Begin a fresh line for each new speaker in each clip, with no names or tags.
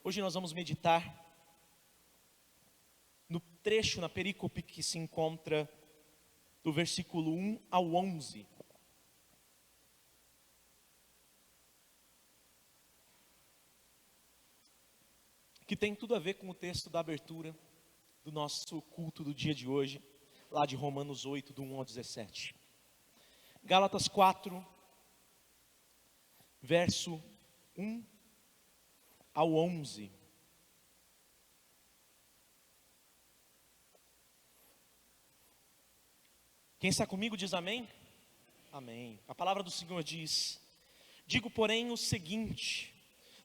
Hoje nós vamos meditar no trecho, na perícope que se encontra do versículo 1 ao 11. Que tem tudo a ver com o texto da abertura do nosso culto do dia de hoje, lá de Romanos 8, do 1 ao 17. Gálatas 4, verso 1 ao 11. Quem está comigo diz amém? Amém. A palavra do Senhor diz: digo, porém, o seguinte: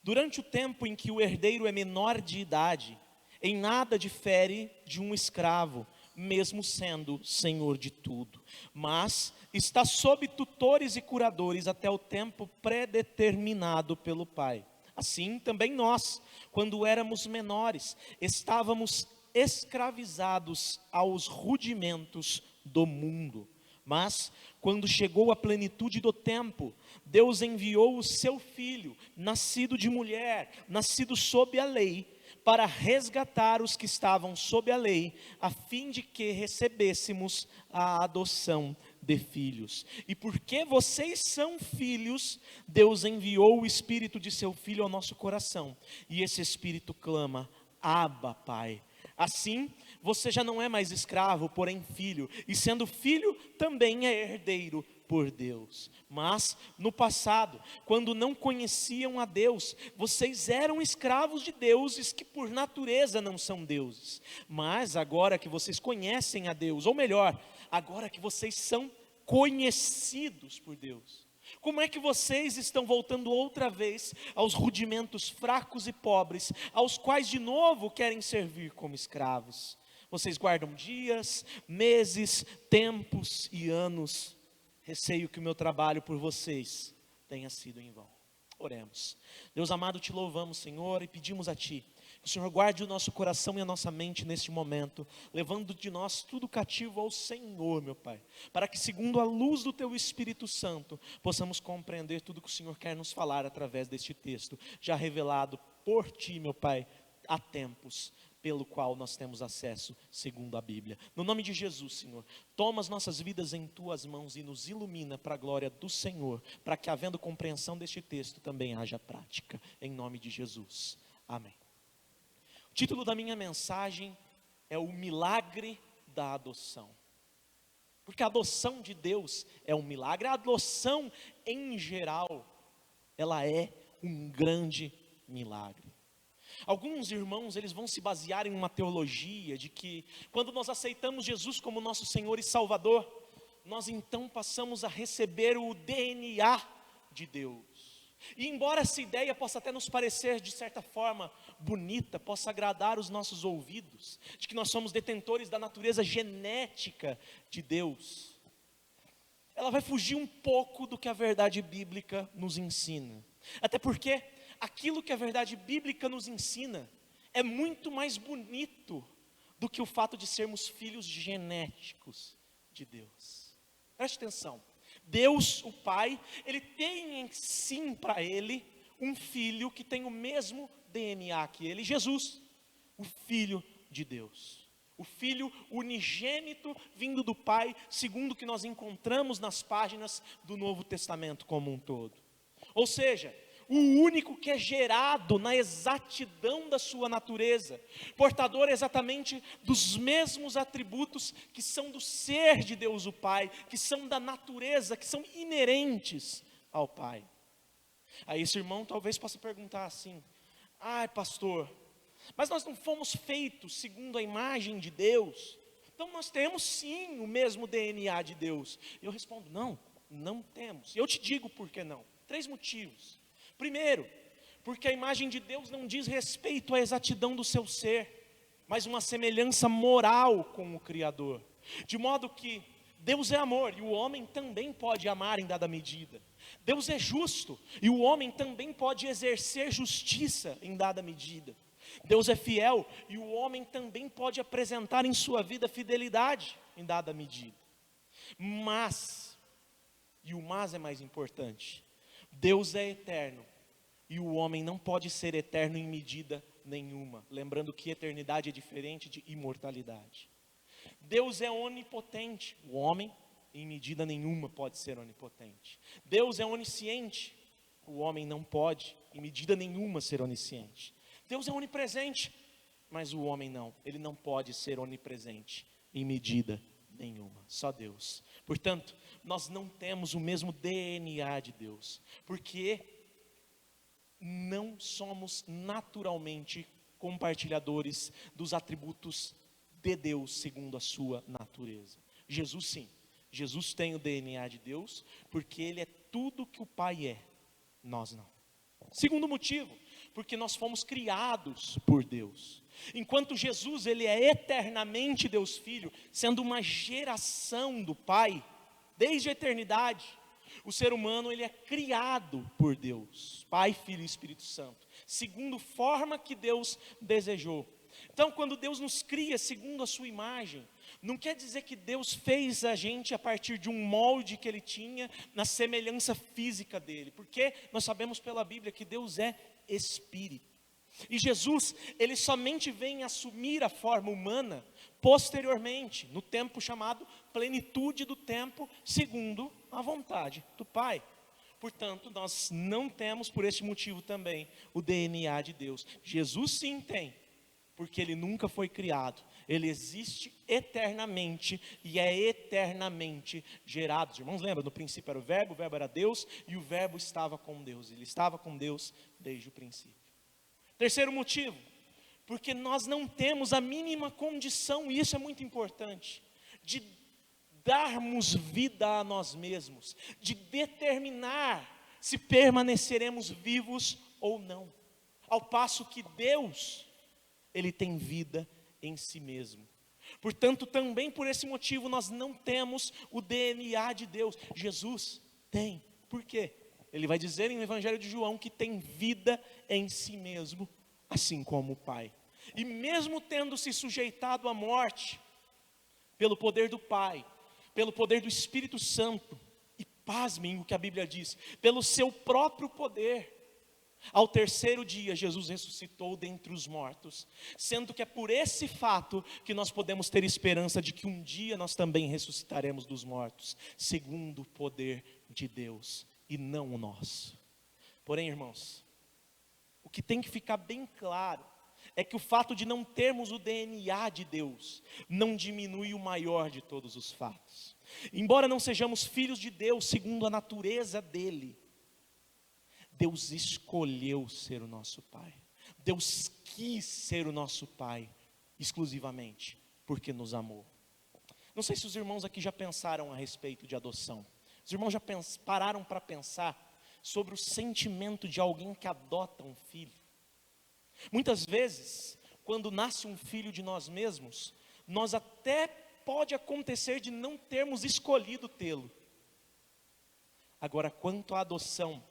durante o tempo em que o herdeiro é menor de idade, em nada difere de um escravo, mesmo sendo senhor de tudo, mas está sob tutores e curadores até o tempo predeterminado pelo Pai. Assim também nós, quando éramos menores, estávamos escravizados aos rudimentos do mundo. Mas, quando chegou a plenitude do tempo, Deus enviou o seu Filho, nascido de mulher, nascido sob a lei, para resgatar os que estavam sob a lei, a fim de que recebêssemos a adoção de filhos. E porque vocês são filhos, Deus enviou o Espírito de seu Filho ao nosso coração, e esse Espírito clama: Abba, Pai. Assim, você já não é mais escravo, porém filho, e sendo filho, também é herdeiro por Deus. Mas, no passado, quando não conheciam a Deus, vocês eram escravos de deuses que por natureza não são deuses. Mas agora que vocês conhecem a Deus, ou melhor, agora que vocês são conhecidos por Deus, como é que vocês estão voltando outra vez aos rudimentos fracos e pobres, aos quais de novo querem servir como escravos? Vocês guardam dias, meses, tempos e anos. Receio que o meu trabalho por vocês tenha sido em vão. Oremos. Deus amado, te louvamos, Senhor, e pedimos a Ti que o Senhor guarde o nosso coração e a nossa mente neste momento, levando de nós tudo cativo ao Senhor, meu Pai, para que, segundo a luz do Teu Espírito Santo, possamos compreender tudo que o Senhor quer nos falar através deste texto, já revelado por Ti, meu Pai, há tempos, pelo qual nós temos acesso, segundo a Bíblia. No nome de Jesus, Senhor, toma as nossas vidas em Tuas mãos e nos ilumina para a glória do Senhor, para que, havendo compreensão deste texto, também haja prática, em nome de Jesus. Amém. O título da minha mensagem é o milagre da adoção. Porque a adoção de Deus é um milagre. A adoção em geral, ela é um grande milagre. Alguns irmãos, eles vão se basear em uma teologia de que quando nós aceitamos Jesus como nosso Senhor e Salvador, nós então passamos a receber o DNA de Deus. E embora essa ideia possa até nos parecer de certa forma bonita, possa agradar os nossos ouvidos, de que nós somos detentores da natureza genética de Deus, ela vai fugir um pouco do que a verdade bíblica nos ensina. Até porque aquilo que a verdade bíblica nos ensina é muito mais bonito do que o fato de sermos filhos genéticos de Deus. Preste atenção. Deus, o Pai, Ele tem em si para Ele um filho que tem o mesmo DNA que Ele, Jesus, o Filho de Deus. O Filho unigênito vindo do Pai, segundo o que nós encontramos nas páginas do Novo Testamento como um todo. Ou seja, o único que é gerado na exatidão da sua natureza, portador exatamente dos mesmos atributos que são do ser de Deus o Pai, que são da natureza, que são inerentes ao Pai. Aí esse irmão talvez possa perguntar assim: ai pastor, mas nós não fomos feitos segundo a imagem de Deus, então nós temos sim o mesmo DNA de Deus. Eu respondo: não, não temos. E eu te digo por que não. 3 motivos. Primeiro, porque a imagem de Deus não diz respeito à exatidão do seu ser, mas uma semelhança moral com o Criador. De modo que Deus é amor e o homem também pode amar em dada medida. Deus é justo e o homem também pode exercer justiça em dada medida. Deus é fiel e o homem também pode apresentar em sua vida fidelidade em dada medida. Mas, e o mas é mais importante, Deus é eterno e o homem não pode ser eterno em medida nenhuma. Lembrando que eternidade é diferente de imortalidade. Deus é onipotente. O homem, em medida nenhuma, pode ser onipotente. Deus é onisciente. O homem não pode, em medida nenhuma, ser onisciente. Deus é onipresente, mas o homem não. Ele não pode ser onipresente, em medida nenhuma. Só Deus. Portanto, nós não temos o mesmo DNA de Deus, porque não somos naturalmente compartilhadores dos atributos de Deus segundo a sua natureza. Jesus sim, Jesus tem o DNA de Deus, porque Ele é tudo que o Pai é, nós não. Segundo motivo, porque nós fomos criados por Deus. Enquanto Jesus, Ele é eternamente Deus Filho, sendo uma geração do Pai, desde a eternidade, o ser humano, ele é criado por Deus, Pai, Filho e Espírito Santo, segundo forma que Deus desejou. Então, quando Deus nos cria segundo a sua imagem, não quer dizer que Deus fez a gente a partir de um molde que Ele tinha, na semelhança física dEle, porque nós sabemos pela Bíblia que Deus é Espírito. E Jesus, Ele somente vem assumir a forma humana posteriormente, no tempo chamado plenitude do tempo, segundo a vontade do Pai. Portanto, nós não temos por este motivo também o DNA de Deus. Jesus sim tem, porque Ele nunca foi criado. Ele existe eternamente e é eternamente gerado. Os irmãos lembram, no princípio era o verbo era Deus e o verbo estava com Deus. Ele estava com Deus desde o princípio. Terceiro motivo, porque nós não temos a mínima condição, e isso é muito importante, de darmos vida a nós mesmos, de determinar se permaneceremos vivos ou não. Ao passo que Deus, Ele tem vida em si mesmo. Portanto, também por esse motivo nós não temos o DNA de Deus. Jesus tem. Por quê? Ele vai dizer no Evangelho de João que tem vida em si mesmo, assim como o Pai. E mesmo tendo se sujeitado à morte, pelo poder do Pai, pelo poder do Espírito Santo, e pasmem o que a Bíblia diz, pelo seu próprio poder, ao terceiro dia Jesus ressuscitou dentre os mortos, sendo que é por esse fato que nós podemos ter esperança de que um dia nós também ressuscitaremos dos mortos, segundo o poder de Deus e não o nosso. Porém, irmãos, o que tem que ficar bem claro é que o fato de não termos o DNA de Deus não diminui o maior de todos os fatos. Embora não sejamos filhos de Deus segundo a natureza dele, Deus escolheu ser o nosso Pai. Deus quis ser o nosso Pai exclusivamente porque nos amou. Não sei se os irmãos aqui já pensaram a respeito de adoção. Os irmãos já pararam para pensar sobre o sentimento de alguém que adota um filho? Muitas vezes, quando nasce um filho de nós mesmos, nós até pode acontecer de não termos escolhido tê-lo. Agora, quanto à adoção,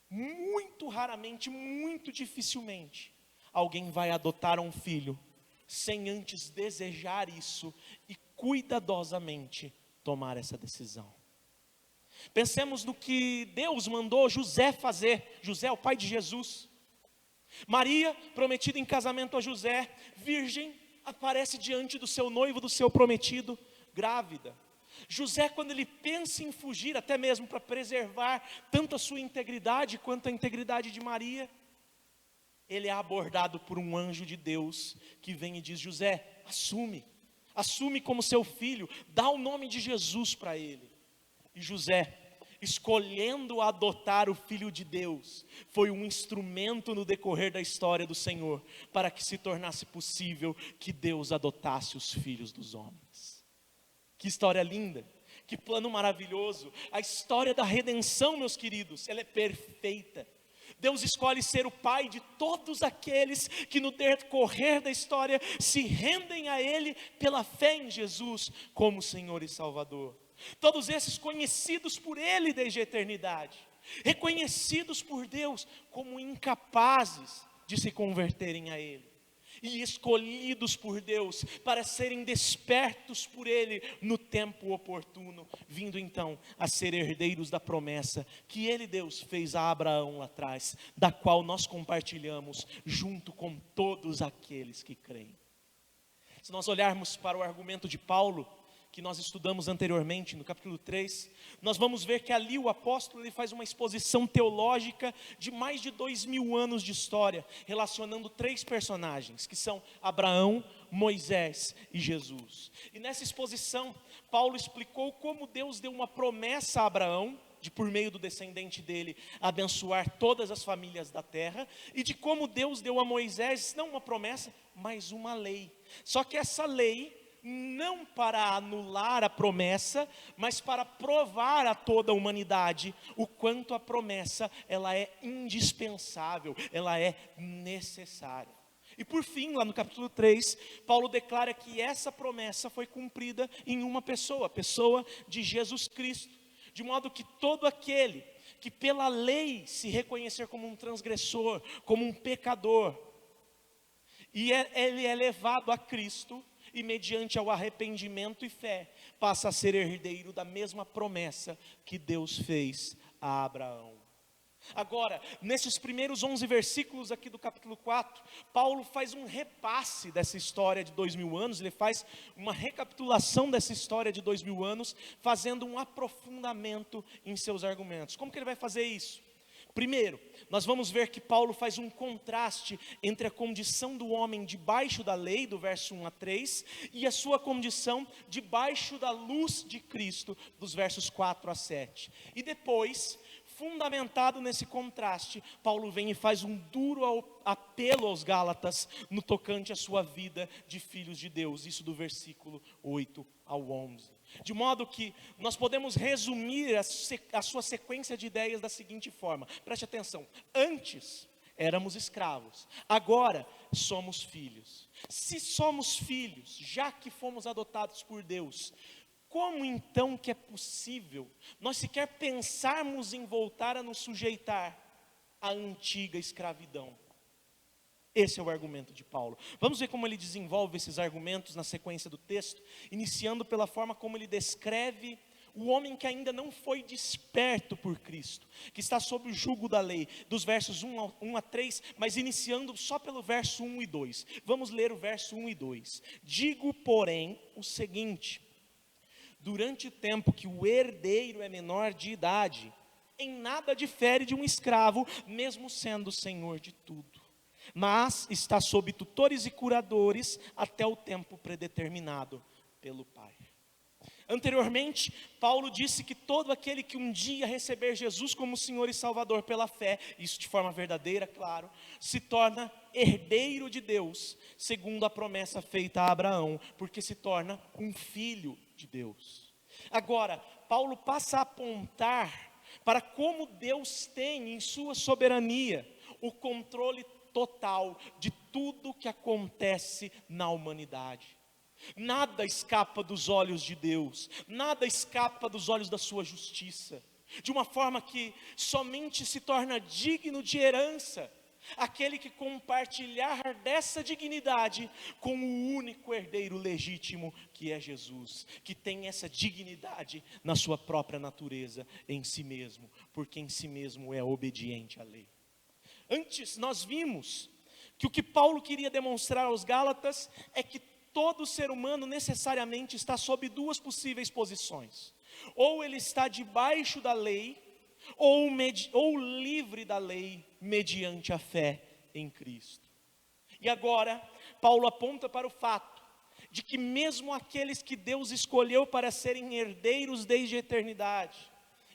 muito raramente, muito dificilmente, alguém vai adotar um filho sem antes desejar isso e cuidadosamente tomar essa decisão. Pensemos no que Deus mandou José fazer. José, o pai de Jesus. Maria, prometida em casamento a José, virgem, aparece diante do seu noivo, do seu prometido, grávida. José, quando ele pensa em fugir, até mesmo para preservar tanto a sua integridade quanto a integridade de Maria, ele é abordado por um anjo de Deus que vem e diz: José, assume como seu filho, dá o nome de Jesus para ele. E José, escolhendo adotar o Filho de Deus, foi um instrumento no decorrer da história do Senhor, para que se tornasse possível que Deus adotasse os filhos dos homens. Que história linda, que plano maravilhoso. A história da redenção, meus queridos, ela é perfeita. Deus escolhe ser o Pai de todos aqueles que no decorrer da história se rendem a Ele pela fé em Jesus como Senhor e Salvador. Todos esses conhecidos por Ele desde a eternidade, reconhecidos por Deus como incapazes de se converterem a Ele. e escolhidos por Deus para serem despertos por Ele no tempo oportuno, vindo então a ser herdeiros da promessa que Ele, Deus, fez a Abraão lá atrás, da qual nós compartilhamos junto com todos aqueles que creem. Se nós olharmos para o argumento de Paulo, que nós estudamos anteriormente, no capítulo 3, nós vamos ver que ali o apóstolo ele faz uma exposição teológica de mais de 2000 anos de história, relacionando 3 personagens, que são Abraão, Moisés e Jesus. E nessa exposição, Paulo explicou como Deus deu uma promessa a Abraão, de por meio do descendente dele, abençoar todas as famílias da terra, e de como Deus deu a Moisés, não uma promessa, mas uma lei. Só que essa lei, não para anular a promessa, mas para provar a toda a humanidade o quanto a promessa ela é indispensável, ela é necessária. E por fim, lá no capítulo 3, Paulo declara que essa promessa foi cumprida em uma pessoa, a pessoa de Jesus Cristo, de modo que todo aquele que pela lei se reconhecer como um transgressor, como um pecador, e ele é levado a Cristo, e mediante ao arrependimento e fé, passa a ser herdeiro da mesma promessa que Deus fez a Abraão. Agora, nesses primeiros 11 versículos aqui do capítulo 4, Paulo faz um repasse dessa história de 2000 anos, ele faz uma recapitulação dessa história de 2000 anos, fazendo um aprofundamento em seus argumentos. Como que ele vai fazer isso? Primeiro, nós vamos ver que Paulo faz um contraste entre a condição do homem debaixo da lei, do verso 1 a 3, e a sua condição debaixo da luz de Cristo, dos versos 4 a 7. E depois, fundamentado nesse contraste, Paulo vem e faz um duro apelo aos Gálatas no tocante à sua vida de filhos de Deus, isso do versículo 8 ao 11. De modo que nós podemos resumir a sua sequência de ideias da seguinte forma, preste atenção: antes éramos escravos, agora somos filhos. Se somos filhos, já que fomos adotados por Deus, como então que é possível nós sequer pensarmos em voltar a nos sujeitar à antiga escravidão? Esse é o argumento de Paulo. Vamos ver como ele desenvolve esses argumentos na sequência do texto, iniciando pela forma como ele descreve o homem que ainda não foi desperto por Cristo, que está sob o jugo da lei, dos versos 1 a 3, mas iniciando só pelo verso 1 e 2. Vamos ler o verso 1 e 2. Digo, porém, o seguinte: durante o tempo que o herdeiro é menor de idade, em nada difere de um escravo, mesmo sendo senhor de tudo, mas está sob tutores e curadores até o tempo predeterminado pelo Pai. Anteriormente, Paulo disse que todo aquele que um dia receber Jesus como Senhor e Salvador pela fé, isso de forma verdadeira, claro, se torna herdeiro de Deus, segundo a promessa feita a Abraão, porque se torna um filho de Deus. Agora, Paulo passa a apontar para como Deus tem em sua soberania o controle total de tudo que acontece na humanidade. Nada escapa dos olhos de Deus, nada escapa dos olhos da sua justiça, de uma forma que somente se torna digno de herança aquele que compartilhar dessa dignidade com o único herdeiro legítimo que é Jesus, que tem essa dignidade na sua própria natureza, em si mesmo, porque em si mesmo é obediente à lei. Antes nós vimos que o que Paulo queria demonstrar aos Gálatas é que todo ser humano necessariamente está sob duas possíveis posições: ou ele está debaixo da lei, ou livre da lei mediante a fé em Cristo. E agora Paulo aponta para o fato de que mesmo aqueles que Deus escolheu para serem herdeiros desde a eternidade,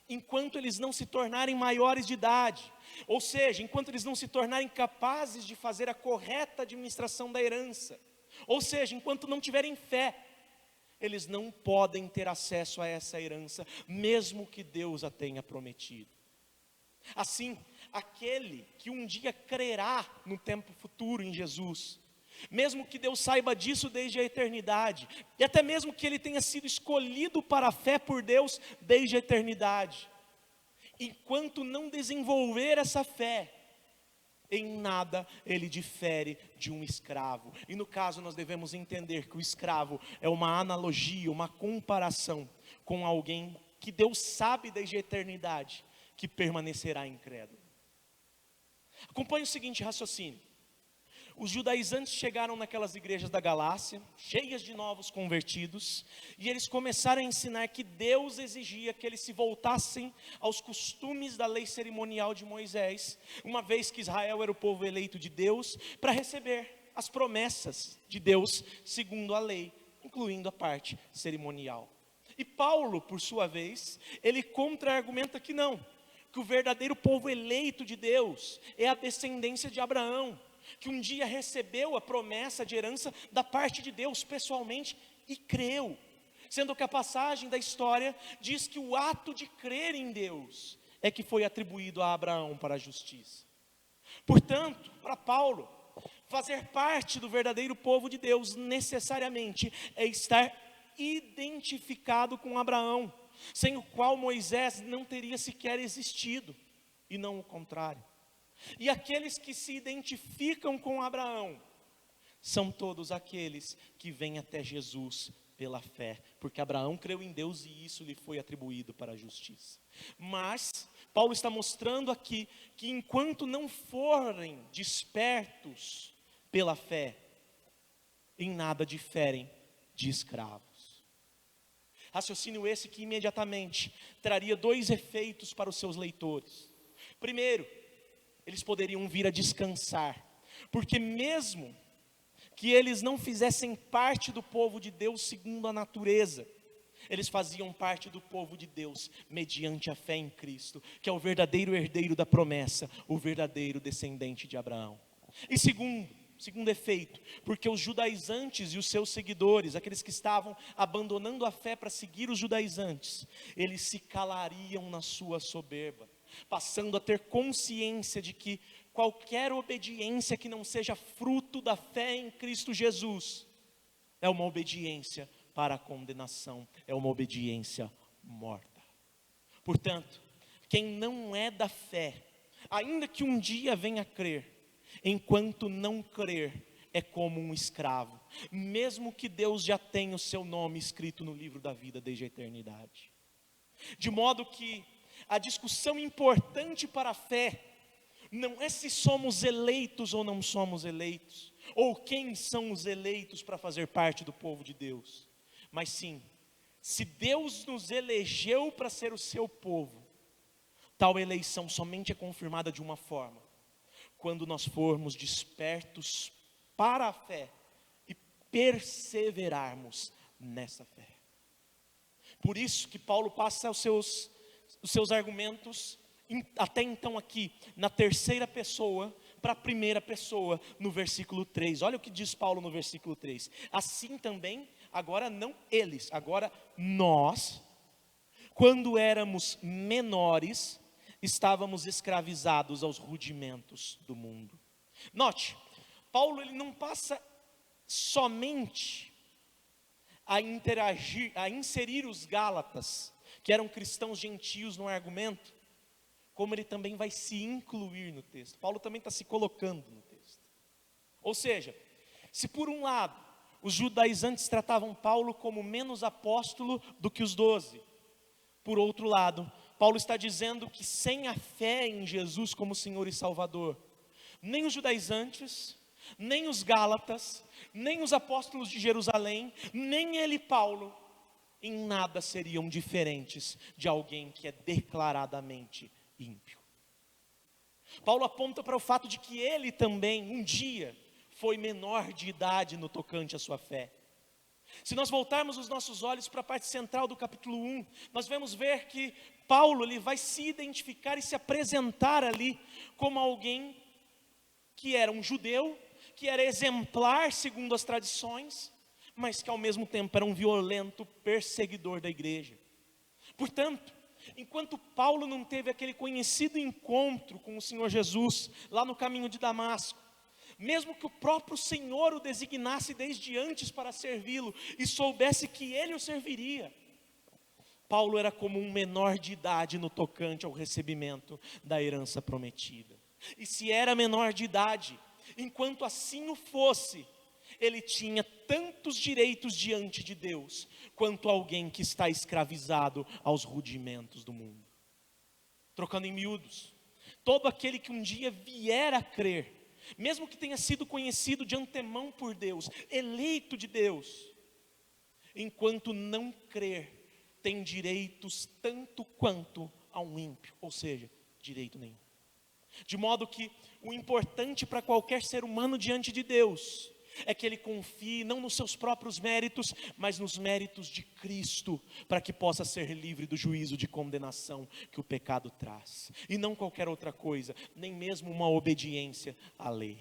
enquanto eles não se tornarem maiores de idade, ou seja, enquanto eles não se tornarem capazes de fazer a correta administração da herança, ou seja, enquanto não tiverem fé, eles não podem ter acesso a essa herança, mesmo que Deus a tenha prometido. Assim, aquele que um dia crerá no tempo futuro em Jesus, mesmo que Deus saiba disso desde a eternidade, e até mesmo que ele tenha sido escolhido para a fé por Deus desde a eternidade, enquanto não desenvolver essa fé, em nada ele difere de um escravo. E no caso nós devemos entender que o escravo é uma analogia, uma comparação com alguém que Deus sabe desde a eternidade que permanecerá incrédulo. Acompanhe o seguinte raciocínio. Os judaizantes chegaram naquelas igrejas da Galácia, cheias de novos convertidos, e eles começaram a ensinar que Deus exigia que eles se voltassem aos costumes da lei cerimonial de Moisés, uma vez que Israel era o povo eleito de Deus, para receber as promessas de Deus segundo a lei, incluindo a parte cerimonial. E Paulo, por sua vez, ele contra-argumenta que não, que o verdadeiro povo eleito de Deus é a descendência de Abraão, que um dia recebeu a promessa de herança da parte de Deus pessoalmente e creu, sendo que a passagem da história diz que o ato de crer em Deus é que foi atribuído a Abraão para a justiça. Portanto, para Paulo, fazer parte do verdadeiro povo de Deus necessariamente é estar identificado com Abraão, sem o qual Moisés não teria sequer existido, e não o contrário. E aqueles que se identificam com Abraão são todos aqueles que vêm até Jesus pela fé, porque Abraão creu em Deus e isso lhe foi atribuído para a justiça. Mas Paulo está mostrando aqui que enquanto não forem despertos pela fé, em nada diferem de escravos. Raciocínio esse que imediatamente traria dois efeitos para os seus leitores. Primeiro, eles poderiam vir a descansar, porque mesmo que eles não fizessem parte do povo de Deus segundo a natureza, eles faziam parte do povo de Deus mediante a fé em Cristo, que é o verdadeiro herdeiro da promessa, o verdadeiro descendente de Abraão. E segundo efeito, porque os judaizantes e os seus seguidores, aqueles que estavam abandonando a fé para seguir os judaizantes, eles se calariam na sua soberba, passando a ter consciência de que qualquer obediência que não seja fruto da fé em Cristo Jesus é uma obediência para a condenação, é uma obediência morta. Portanto, quem não é da fé, ainda que um dia venha a crer, enquanto não crer, é como um escravo, mesmo que Deus já tenha o seu nome escrito no livro da vida desde a eternidade. De modo que a discussão importante para a fé não é se somos eleitos ou não somos eleitos, ou quem são os eleitos para fazer parte do povo de Deus, mas sim, se Deus nos elegeu para ser o seu povo, tal eleição somente é confirmada de uma forma: quando nós formos despertos para a fé e perseverarmos nessa fé. Por isso que Paulo passa os seus argumentos, até então aqui, na terceira pessoa, para a primeira pessoa, no versículo 3. Olha o que diz Paulo no versículo 3. Assim também, agora não eles, agora nós, quando éramos menores, estávamos escravizados aos rudimentos do mundo. Note, Paulo ele não passa somente a interagir, a inserir os gálatas, que eram cristãos gentios no argumento, como ele também vai se incluir no texto. Paulo também está se colocando no texto. Ou seja, se por um lado, os judaizantes tratavam Paulo como menos apóstolo do que os 12, por outro lado, Paulo está dizendo que sem a fé em Jesus como Senhor e Salvador, nem os judaizantes, nem os gálatas, nem os apóstolos de Jerusalém, nem ele, Paulo, em nada seriam diferentes de alguém que é declaradamente ímpio. Paulo aponta para o fato de que ele também, um dia, foi menor de idade no tocante à sua fé. Se nós voltarmos os nossos olhos para a parte central do capítulo 1, nós vamos ver que Paulo ele vai se identificar e se apresentar ali como alguém que era um judeu, que era exemplar segundo as tradições, mas que ao mesmo tempo era um violento perseguidor da igreja. Portanto, enquanto Paulo não teve aquele conhecido encontro com o Senhor Jesus, lá no caminho de Damasco, mesmo que o próprio Senhor o designasse desde antes para servi-lo, e soubesse que ele o serviria, Paulo era como um menor de idade no tocante ao recebimento da herança prometida. E se era menor de idade, enquanto assim o fosse, ele tinha tantos direitos diante de Deus, quanto alguém que está escravizado aos rudimentos do mundo. Trocando em miúdos, todo aquele que um dia vier a crer, mesmo que tenha sido conhecido de antemão por Deus, eleito de Deus, enquanto não crer, tem direitos tanto quanto a um ímpio, ou seja, direito nenhum. De modo que o importante para qualquer ser humano diante de Deus é que ele confie não nos seus próprios méritos, mas nos méritos de Cristo, para que possa ser livre do juízo de condenação que o pecado traz, e não qualquer outra coisa, nem mesmo uma obediência à lei.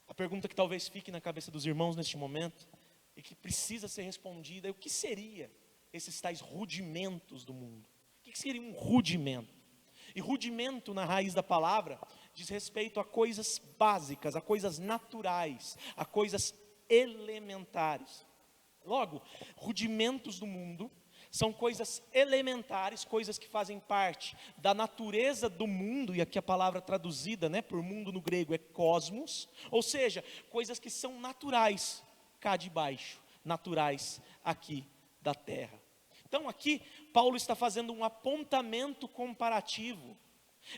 A pergunta que talvez fique na cabeça dos irmãos neste momento, e que precisa ser respondida, é: o que seria esses tais rudimentos do mundo? O que seria um rudimento? E rudimento, na raiz da palavra, diz respeito a coisas básicas, a coisas naturais, a coisas elementares. Logo, rudimentos do mundo são coisas elementares, coisas que fazem parte da natureza do mundo, e aqui a palavra traduzida, por mundo no grego é cosmos, ou seja, coisas que são naturais cá de baixo, naturais aqui da terra. Então aqui, Paulo está fazendo um apontamento comparativo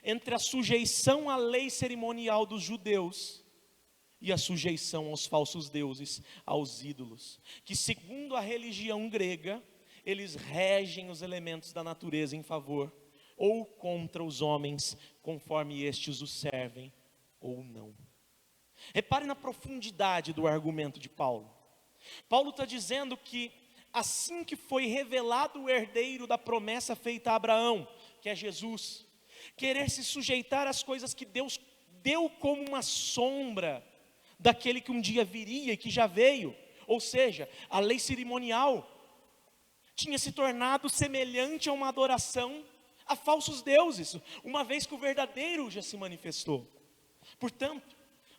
entre a sujeição à lei cerimonial dos judeus e a sujeição aos falsos deuses, aos ídolos, que segundo a religião grega, eles regem os elementos da natureza em favor ou contra os homens, conforme estes os servem ou não. Repare na profundidade do argumento de Paulo. Paulo está dizendo que assim que foi revelado o herdeiro da promessa feita a Abraão, que é Jesus, querer se sujeitar às coisas que Deus deu como uma sombra daquele que um dia viria e que já veio, ou seja, a lei cerimonial, tinha se tornado semelhante a uma adoração a falsos deuses, uma vez que o verdadeiro já se manifestou. Portanto,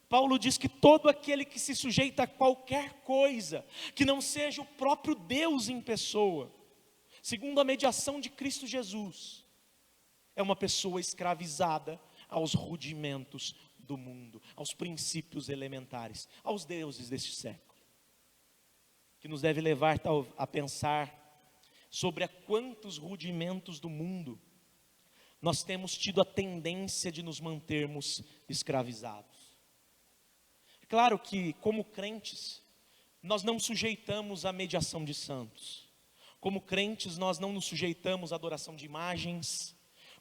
Paulo diz que todo aquele que se sujeita a qualquer coisa que não seja o próprio Deus em pessoa, segundo a mediação de Cristo Jesus, é uma pessoa escravizada aos rudimentos do mundo, aos princípios elementares, aos deuses deste século, que nos deve levar a pensar sobre a quantos rudimentos do mundo nós temos tido a tendência de nos mantermos escravizados. É claro que, como crentes, nós não sujeitamos à mediação de santos. Como crentes, nós não nos sujeitamos à adoração de imagens.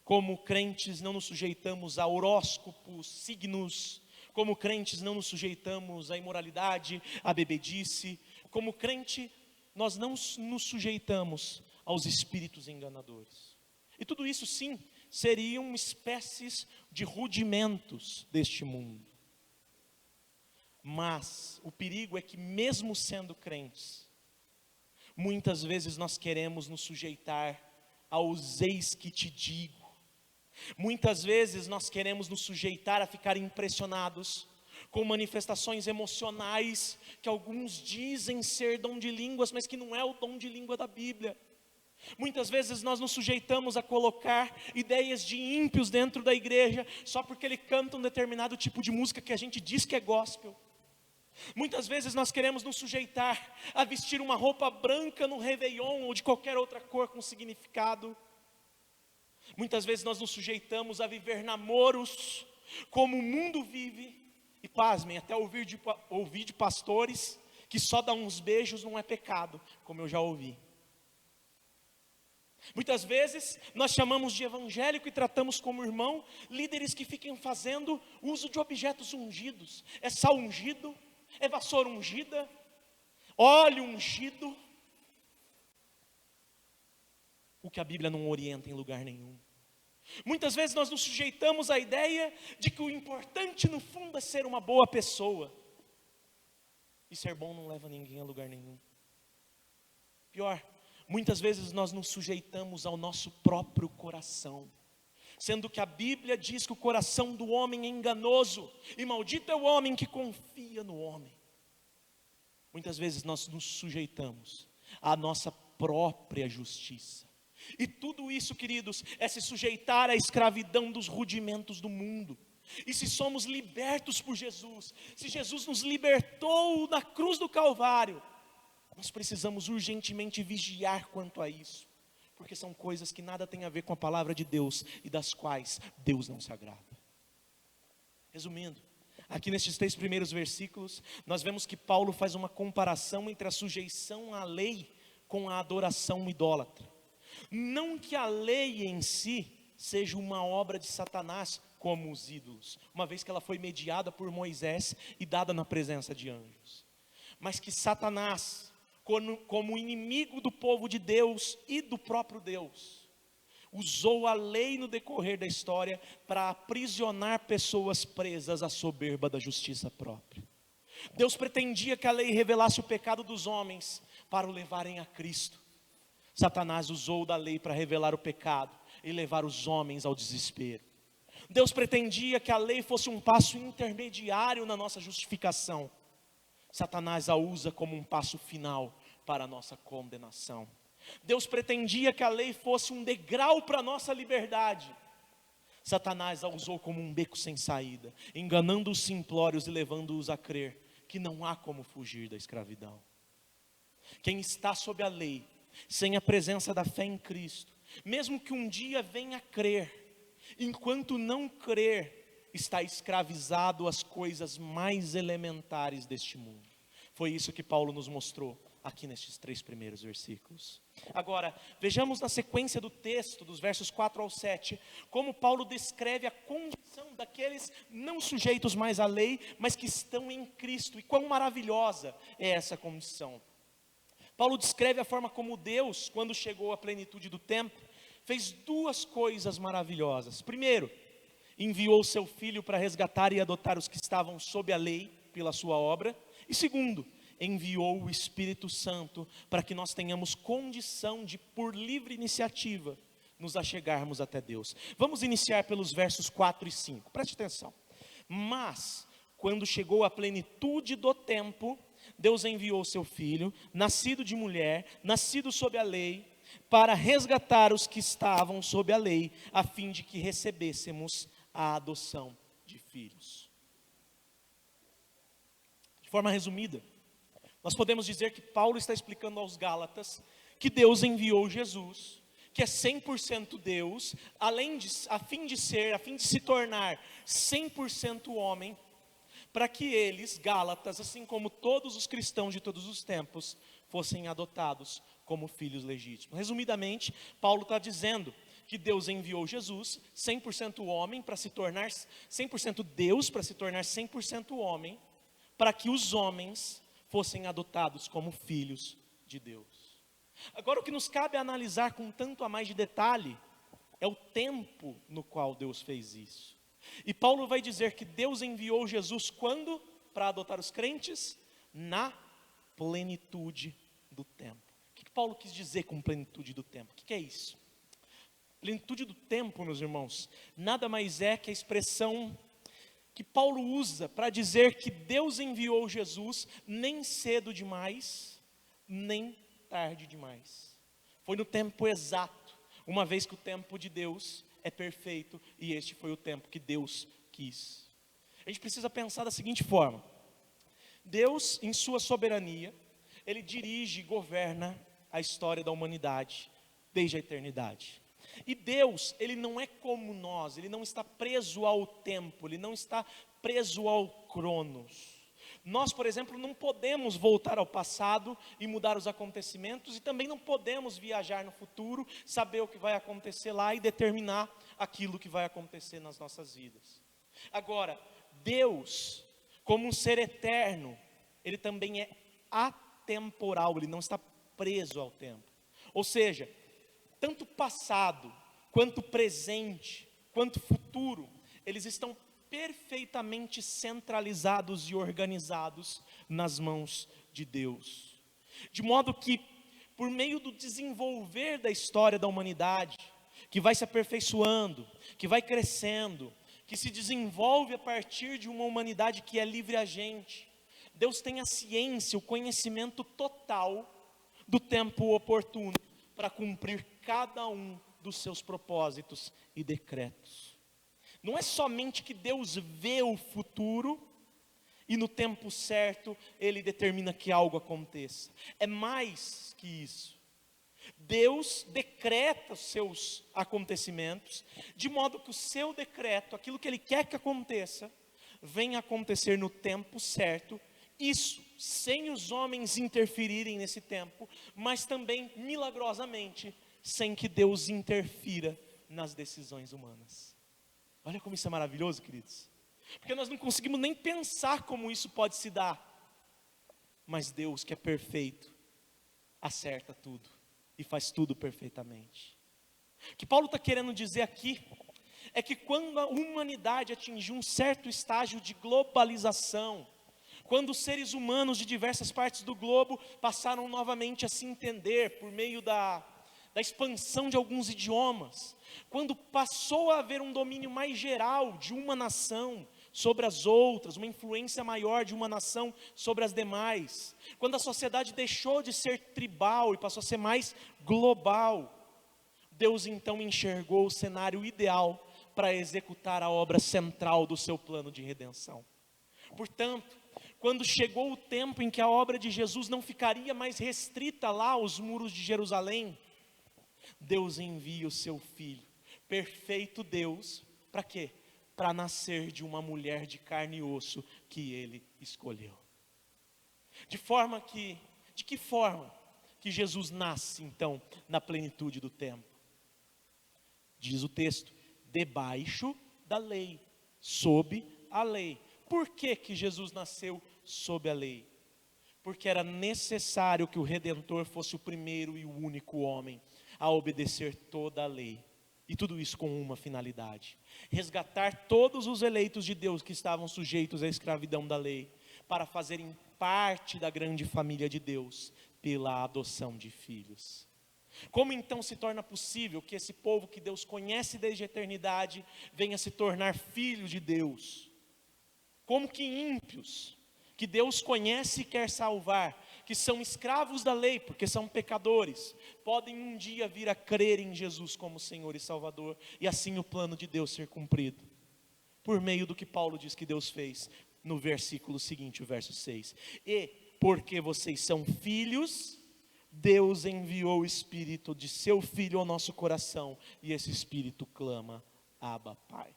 Como crentes, não nos sujeitamos a horóscopos, signos. Como crentes, não nos sujeitamos à imoralidade, à bebedice. Como crente, nós não nos sujeitamos aos espíritos enganadores. E tudo isso, sim, seriam espécies de rudimentos deste mundo. Mas o perigo é que, mesmo sendo crentes, muitas vezes nós queremos nos sujeitar aos eis que te digo. Muitas vezes nós queremos nos sujeitar a ficar impressionados com manifestações emocionais que alguns dizem ser dom de línguas, mas que não é o dom de língua da Bíblia. Muitas vezes nós nos sujeitamos a colocar ideias de ímpios dentro da igreja, só porque ele canta um determinado tipo de música que a gente diz que é gospel. Muitas vezes nós queremos nos sujeitar a vestir uma roupa branca no Réveillon ou de qualquer outra cor com significado. Muitas vezes nós nos sujeitamos a viver namoros como o mundo vive. E pasmem, até ouvir de pastores que só dar uns beijos não é pecado, como eu já ouvi. Muitas vezes nós chamamos de evangélico e tratamos como irmão líderes que fiquem fazendo uso de objetos ungidos. É sal ungido, é vassoura ungida, óleo ungido. O que a Bíblia não orienta em lugar nenhum. Muitas vezes nós nos sujeitamos à ideia de que o importante no fundo é ser uma boa pessoa. E ser bom não leva ninguém a lugar nenhum. Pior, muitas vezes nós nos sujeitamos ao nosso próprio coração, sendo que a Bíblia diz que o coração do homem é enganoso, e maldito é o homem que confia no homem. Muitas vezes nós nos sujeitamos à nossa própria justiça, E tudo isso, queridos, é se sujeitar à escravidão dos rudimentos do mundo. E se somos libertos por Jesus, se Jesus nos libertou na cruz do Calvário, nós precisamos urgentemente vigiar quanto a isso, porque são coisas que nada têm a ver com a palavra de Deus e das quais Deus não se agrada. Resumindo, aqui nestes 3 primeiros versículos, nós vemos que Paulo faz uma comparação entre a sujeição à lei com a adoração idólatra. Não que a lei em si seja uma obra de Satanás, como os ídolos, uma vez que ela foi mediada por Moisés e dada na presença de anjos. Mas que Satanás, como inimigo do povo de Deus e do próprio Deus, usou a lei no decorrer da história para aprisionar pessoas presas à soberba da justiça própria. Deus pretendia que a lei revelasse o pecado dos homens para o levarem a Cristo. Satanás usou da lei para revelar o pecado e levar os homens ao desespero. Deus pretendia que a lei fosse um passo intermediário na nossa justificação. Satanás a usa como um passo final para a nossa condenação. Deus pretendia que a lei fosse um degrau para a nossa liberdade. Satanás a usou como um beco sem saída, enganando os simplórios e levando-os a crer que não há como fugir da escravidão. Quem está sob a lei, sem a presença da fé em Cristo, mesmo que um dia venha a crer, enquanto não crer, está escravizado às coisas mais elementares deste mundo. Foi isso que Paulo nos mostrou aqui nestes 3 primeiros versículos. Agora, vejamos na sequência do texto, dos versos 4 ao 7, como Paulo descreve a condição daqueles não sujeitos mais à lei, mas que estão em Cristo, e quão maravilhosa é essa condição. Paulo descreve a forma como Deus, quando chegou à plenitude do tempo, fez 2 coisas maravilhosas. Primeiro, enviou seu Filho para resgatar e adotar os que estavam sob a lei, pela sua obra. E segundo, enviou o Espírito Santo para que nós tenhamos condição de, por livre iniciativa, nos achegarmos até Deus. Vamos iniciar pelos versos 4 e 5, preste atenção. Mas, quando chegou a plenitude do tempo, Deus enviou seu Filho, nascido de mulher, nascido sob a lei, para resgatar os que estavam sob a lei, a fim de que recebêssemos a adoção de filhos. De forma resumida, nós podemos dizer que Paulo está explicando aos Gálatas que Deus enviou Jesus, que é 100% Deus, a fim de se tornar 100% homem, para que eles, Gálatas, assim como todos os cristãos de todos os tempos, fossem adotados como filhos legítimos. Resumidamente, Paulo está dizendo que Deus enviou Jesus, 100% homem, para se tornar 100% Deus, para se tornar 100% homem, para que os homens fossem adotados como filhos de Deus. Agora, o que nos cabe analisar com tanto a mais de detalhe é o tempo no qual Deus fez isso. E Paulo vai dizer que Deus enviou Jesus quando? Para adotar os crentes? Na plenitude do tempo. O que Paulo quis dizer com plenitude do tempo? O que é isso? Plenitude do tempo, meus irmãos, nada mais é que a expressão que Paulo usa para dizer que Deus enviou Jesus nem cedo demais, nem tarde demais. Foi no tempo exato, uma vez que o tempo de Deus é perfeito e este foi o tempo que Deus quis. A gente precisa pensar da seguinte forma: Deus, em sua soberania, Ele dirige e governa a história da humanidade desde a eternidade. E Deus, Ele não é como nós, Ele não está preso ao tempo, Ele não está preso ao cronos. Nós, por exemplo, não podemos voltar ao passado e mudar os acontecimentos, e também não podemos viajar no futuro, saber o que vai acontecer lá e determinar aquilo que vai acontecer nas nossas vidas. Agora, Deus, como um ser eterno, Ele também é atemporal, Ele não está preso ao tempo. Ou seja, tanto passado, quanto presente, quanto futuro, eles estão perfeitamente centralizados e organizados nas mãos de Deus. De modo que, por meio do desenvolver da história da humanidade, que vai se aperfeiçoando, que vai crescendo, que se desenvolve a partir de uma humanidade que é livre agente, Deus tem a ciência, o conhecimento total do tempo oportuno para cumprir cada um dos seus propósitos e decretos. Não é somente que Deus vê o futuro e no tempo certo Ele determina que algo aconteça. É mais que isso. Deus decreta os seus acontecimentos, de modo que o seu decreto, aquilo que Ele quer que aconteça, venha acontecer no tempo certo, isso sem os homens interferirem nesse tempo, mas também milagrosamente, sem que Deus interfira nas decisões humanas. Olha como isso é maravilhoso, queridos, porque nós não conseguimos nem pensar como isso pode se dar, mas Deus, que é perfeito, acerta tudo e faz tudo perfeitamente. O que Paulo está querendo dizer aqui é que quando a humanidade atingiu um certo estágio de globalização, quando os seres humanos de diversas partes do globo passaram novamente a se entender por meio da expansão de alguns idiomas, quando passou a haver um domínio mais geral de uma nação sobre as outras, uma influência maior de uma nação sobre as demais, quando a sociedade deixou de ser tribal e passou a ser mais global, Deus então enxergou o cenário ideal para executar a obra central do seu plano de redenção. Portanto, quando chegou o tempo em que a obra de Jesus não ficaria mais restrita lá aos muros de Jerusalém, Deus envia o seu Filho, perfeito Deus, para quê? Para nascer de uma mulher de carne e osso que Ele escolheu. De que forma que Jesus nasce então na plenitude do tempo? Diz o texto, debaixo da lei, sob a lei. Por que que Jesus nasceu sob a lei? Porque era necessário que o Redentor fosse o primeiro e o único homem a obedecer toda a lei. E tudo isso com uma finalidade: resgatar todos os eleitos de Deus que estavam sujeitos à escravidão da lei, para fazerem parte da grande família de Deus, pela adoção de filhos. Como então se torna possível que esse povo que Deus conhece desde a eternidade, venha se tornar filhos de Deus? Como que ímpios, que Deus conhece e quer salvar, que são escravos da lei, porque são pecadores, podem um dia vir a crer em Jesus como Senhor e Salvador, e assim o plano de Deus ser cumprido? Por meio do que Paulo diz que Deus fez, no versículo seguinte, o verso 6. E, porque vocês são filhos, Deus enviou o Espírito de seu Filho ao nosso coração, e esse Espírito clama, Abba, Pai.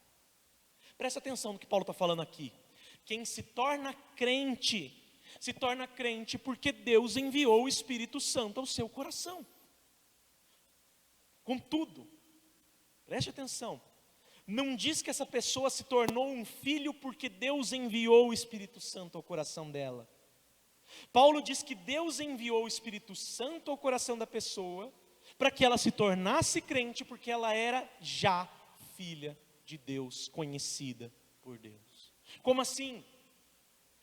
Presta atenção no que Paulo está falando aqui. Quem se torna crente porque Deus enviou o Espírito Santo ao seu coração. Contudo, preste atenção, não diz que essa pessoa se tornou um filho porque Deus enviou o Espírito Santo ao coração dela. Paulo diz que Deus enviou o Espírito Santo ao coração da pessoa para que ela se tornasse crente, porque ela era já filha de Deus, conhecida por Deus. Como assim?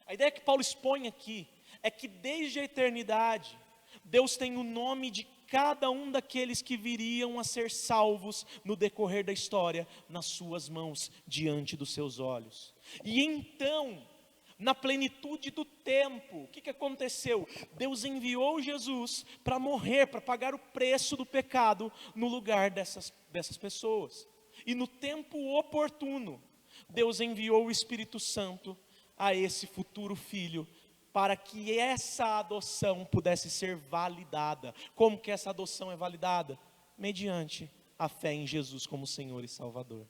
A ideia que Paulo expõe aqui é que desde a eternidade, Deus tem o nome de cada um daqueles que viriam a ser salvos no decorrer da história, nas suas mãos, diante dos seus olhos. E então, na plenitude do tempo, o que aconteceu? Deus enviou Jesus para morrer, para pagar o preço do pecado no lugar dessas pessoas. E no tempo oportuno, Deus enviou o Espírito Santo a esse futuro filho, para que essa adoção pudesse ser validada. Como que essa adoção é validada? Mediante a fé em Jesus como Senhor e Salvador.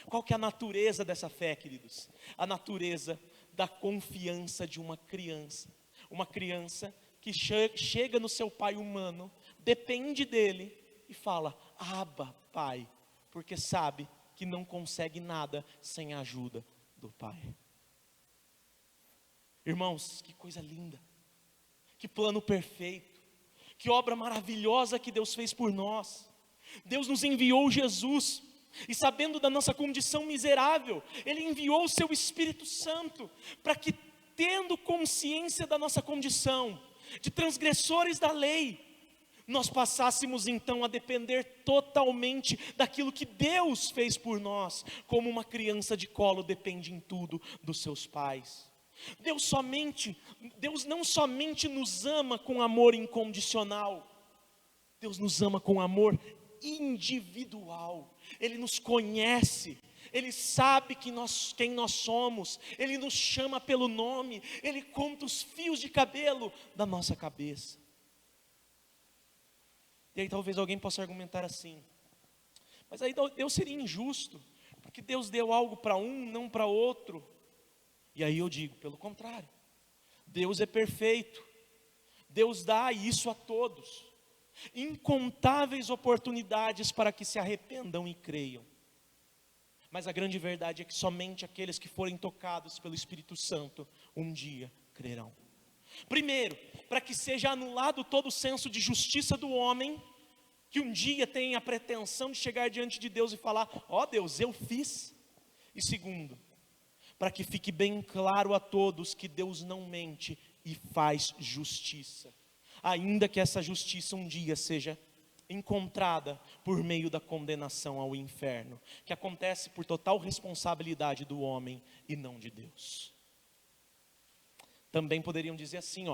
Qual que é a natureza dessa fé, queridos? A natureza da confiança de uma criança que chega no seu pai humano, depende dele e fala, Abba, Pai, porque sabe que não consegue nada sem a ajuda do Pai. Irmãos, que coisa linda, que plano perfeito, que obra maravilhosa que Deus fez por nós. Deus nos enviou Jesus, e sabendo da nossa condição miserável, Ele enviou o seu Espírito Santo, para que, tendo consciência da nossa condição, de transgressores da lei, nós passássemos então a depender totalmente daquilo que Deus fez por nós, como uma criança de colo depende em tudo dos seus pais. Deus não somente nos ama com amor incondicional, Deus nos ama com amor individual. Ele nos conhece. Ele sabe quem nós somos. Ele nos chama pelo nome. Ele conta os fios de cabelo da nossa cabeça. E aí talvez alguém possa argumentar assim: mas aí Deus seria injusto, porque Deus deu algo para um, não para outro. E aí eu digo, pelo contrário, Deus é perfeito. Deus dá isso a todos, incontáveis oportunidades para que se arrependam e creiam. Mas a grande verdade é que somente aqueles que forem tocados pelo Espírito Santo um dia crerão. Primeiro, para que seja anulado todo o senso de justiça do homem, que um dia tem a pretensão de chegar diante de Deus e falar: ó Deus, eu fiz. E segundo, para que fique bem claro a todos que Deus não mente e faz justiça, ainda que essa justiça um dia seja encontrada por meio da condenação ao inferno, que acontece por total responsabilidade do homem e não de Deus. Também poderiam dizer assim,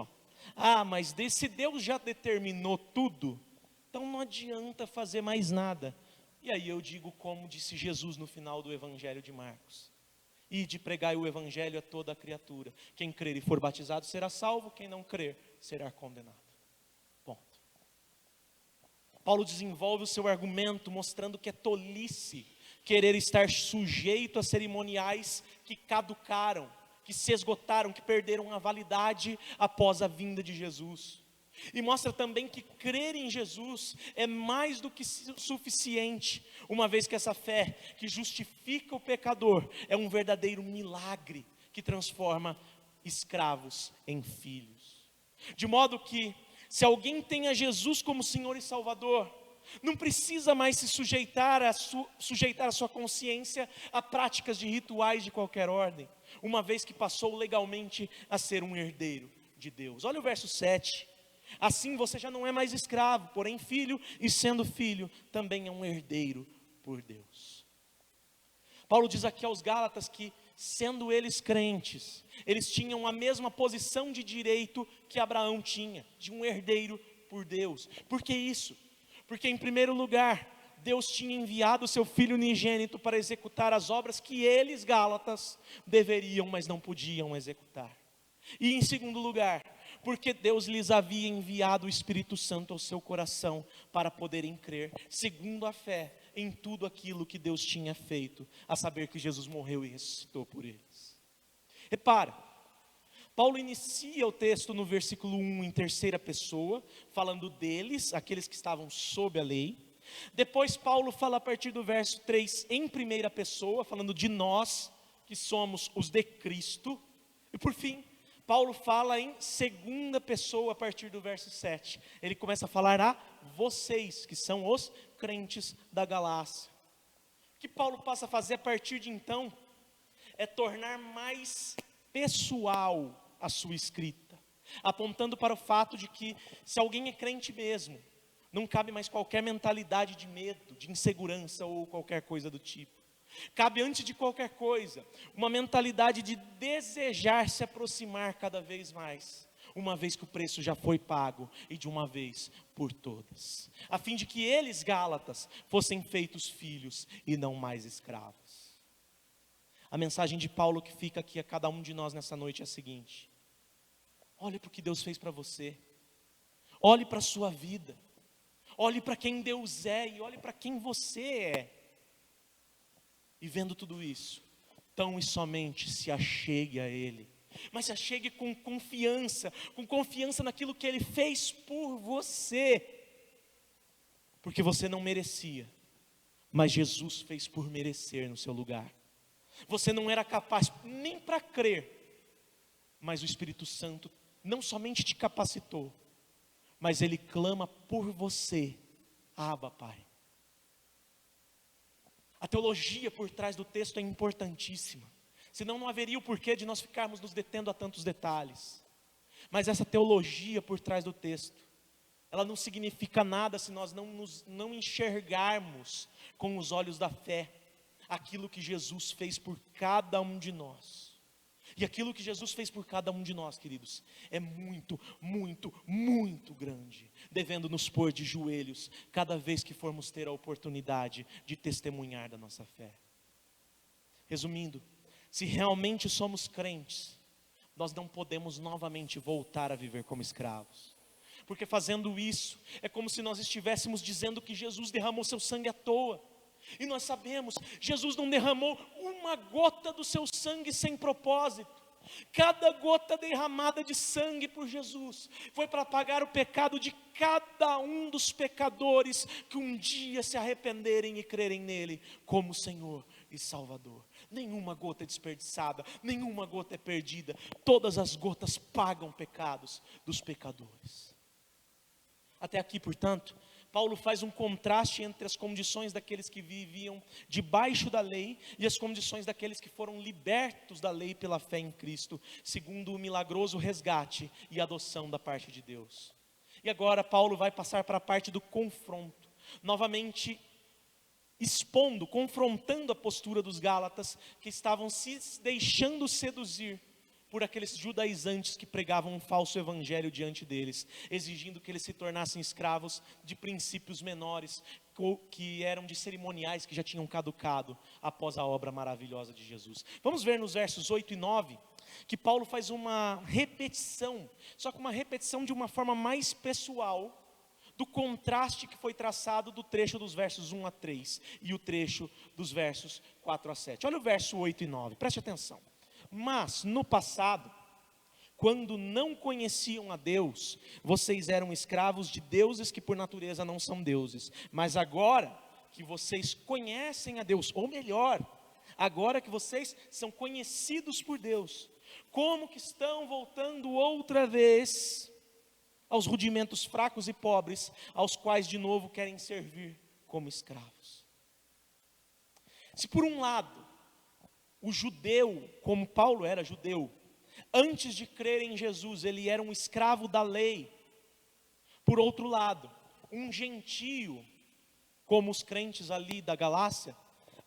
mas se Deus já determinou tudo, então não adianta fazer mais nada. E aí eu digo como disse Jesus no final do Evangelho de Marcos: ide pregai o Evangelho a toda a criatura, quem crer e for batizado será salvo, quem não crer será condenado. Ponto. Paulo desenvolve o seu argumento mostrando que é tolice querer estar sujeito a cerimoniais que caducaram, que se esgotaram, que perderam a validade após a vinda de Jesus. E mostra também que crer em Jesus é mais do que suficiente, uma vez que essa fé que justifica o pecador é um verdadeiro milagre que transforma escravos em filhos. De modo que, se alguém tem a Jesus como Senhor e Salvador, não precisa mais se sujeitar a sua consciência a práticas de rituais de qualquer ordem, uma vez que passou legalmente a ser um herdeiro de Deus. Olha o verso 7. Assim você já não é mais escravo, porém filho, e sendo filho, também é um herdeiro por Deus. Paulo diz aqui aos Gálatas que, sendo eles crentes, eles tinham a mesma posição de direito que Abraão tinha, de um herdeiro por Deus. Por que isso? Porque em primeiro lugar, Deus tinha enviado o seu Filho unigênito para executar as obras que eles, Gálatas, deveriam, mas não podiam executar. E em segundo lugar, porque Deus lhes havia enviado o Espírito Santo ao seu coração para poderem crer, segundo a fé, em tudo aquilo que Deus tinha feito, a saber que Jesus morreu e ressuscitou por eles. Repara, Paulo inicia o texto no versículo 1 em terceira pessoa, falando deles, aqueles que estavam sob a lei. Depois Paulo fala a partir do verso 3 em primeira pessoa, falando de nós, que somos os de Cristo. E por fim, Paulo fala em segunda pessoa a partir do verso 7. Ele começa a falar a vocês, que são os crentes da Galácia. O que Paulo passa a fazer a partir de então é tornar mais pessoal a sua escrita, apontando para o fato de que, se alguém é crente mesmo, não cabe mais qualquer mentalidade de medo, de insegurança ou qualquer coisa do tipo. Cabe, antes de qualquer coisa, uma mentalidade de desejar se aproximar cada vez mais, uma vez que o preço já foi pago, e de uma vez por todas, a fim de que eles, Gálatas, fossem feitos filhos e não mais escravos. A mensagem de Paulo que fica aqui a cada um de nós nessa noite é a seguinte: olhe para o que Deus fez para você, olhe para a sua vida, olhe para quem Deus é e olhe para quem você é. E vendo tudo isso, tão e somente se achegue a Ele, mas se achegue com confiança naquilo que Ele fez por você, porque você não merecia, mas Jesus fez por merecer no seu lugar. Você não era capaz nem para crer, mas o Espírito Santo não somente te capacitou, mas Ele clama por você: Abba, Pai. A teologia por trás do texto é importantíssima, senão não haveria o porquê de nós ficarmos nos detendo a tantos detalhes. Mas essa teologia por trás do texto, ela não significa nada se nós não enxergarmos com os olhos da fé aquilo que Jesus fez por cada um de nós. E aquilo que Jesus fez por cada um de nós, queridos, é muito, muito, muito grande, devendo nos pôr de joelhos cada vez que formos ter a oportunidade de testemunhar da nossa fé. Resumindo, se realmente somos crentes, nós não podemos novamente voltar a viver como escravos, porque fazendo isso, é como se nós estivéssemos dizendo que Jesus derramou seu sangue à toa. E nós sabemos, Jesus não derramou uma gota do seu sangue sem propósito. Cada gota derramada de sangue por Jesus foi para pagar o pecado de cada um dos pecadores que um dia se arrependerem e crerem nele como Senhor e Salvador. Nenhuma gota é desperdiçada, nenhuma gota é perdida. Todas as gotas pagam pecados dos pecadores. Até aqui, portanto, Paulo faz um contraste entre as condições daqueles que viviam debaixo da lei e as condições daqueles que foram libertos da lei pela fé em Cristo, segundo o milagroso resgate e adoção da parte de Deus. E agora Paulo vai passar para a parte do confronto, novamente expondo, confrontando a postura dos Gálatas, que estavam se deixando seduzir por aqueles judaizantes que pregavam um falso evangelho diante deles, exigindo que eles se tornassem escravos de princípios menores, que eram de cerimoniais que já tinham caducado após a obra maravilhosa de Jesus. Vamos ver nos versos 8 e 9, que Paulo faz uma repetição, só que uma repetição de uma forma mais pessoal, do contraste que foi traçado do trecho dos versos 1 a 3 e o trecho dos versos 4 a 7. Olha o verso 8 e 9, preste atenção. Mas no passado, quando não conheciam a Deus, vocês eram escravos de deuses que por natureza não são deuses. Mas agora que vocês conhecem a Deus, ou melhor, agora que vocês são conhecidos por Deus, como que estão voltando outra vez aos rudimentos fracos e pobres, aos quais de novo querem servir como escravos? Se por um lado, o judeu, como Paulo era judeu, antes de crer em Jesus, ele era um escravo da lei. Por outro lado, um gentio, como os crentes ali da Galácia,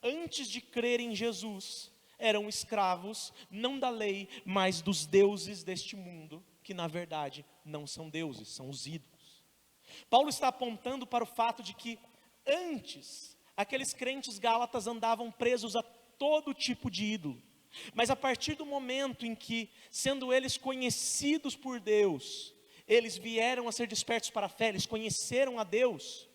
antes de crer em Jesus, eram escravos, não da lei, mas dos deuses deste mundo, que na verdade não são deuses, são os ídolos. Paulo está apontando para o fato de que antes, aqueles crentes gálatas andavam presos a todo tipo de ídolo, mas a partir do momento em que, sendo eles conhecidos por Deus, eles vieram a ser despertos para a fé, eles conheceram a Deus,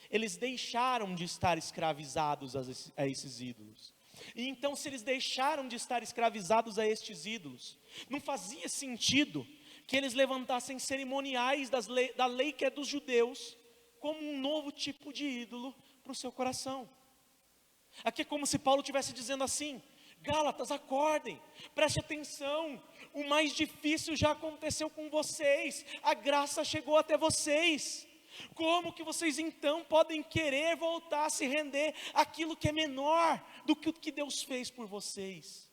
eles deixaram de estar escravizados a esses ídolos. E então, se eles deixaram de estar escravizados a estes ídolos, não fazia sentido que eles levantassem cerimoniais da lei que é dos judeus, como um novo tipo de ídolo para o seu coração. Aqui é como se Paulo estivesse dizendo assim: Gálatas, acordem, preste atenção, o mais difícil já aconteceu com vocês, a graça chegou até vocês. Como que vocês então podem querer voltar a se render àquilo que é menor do que o que Deus fez por vocês?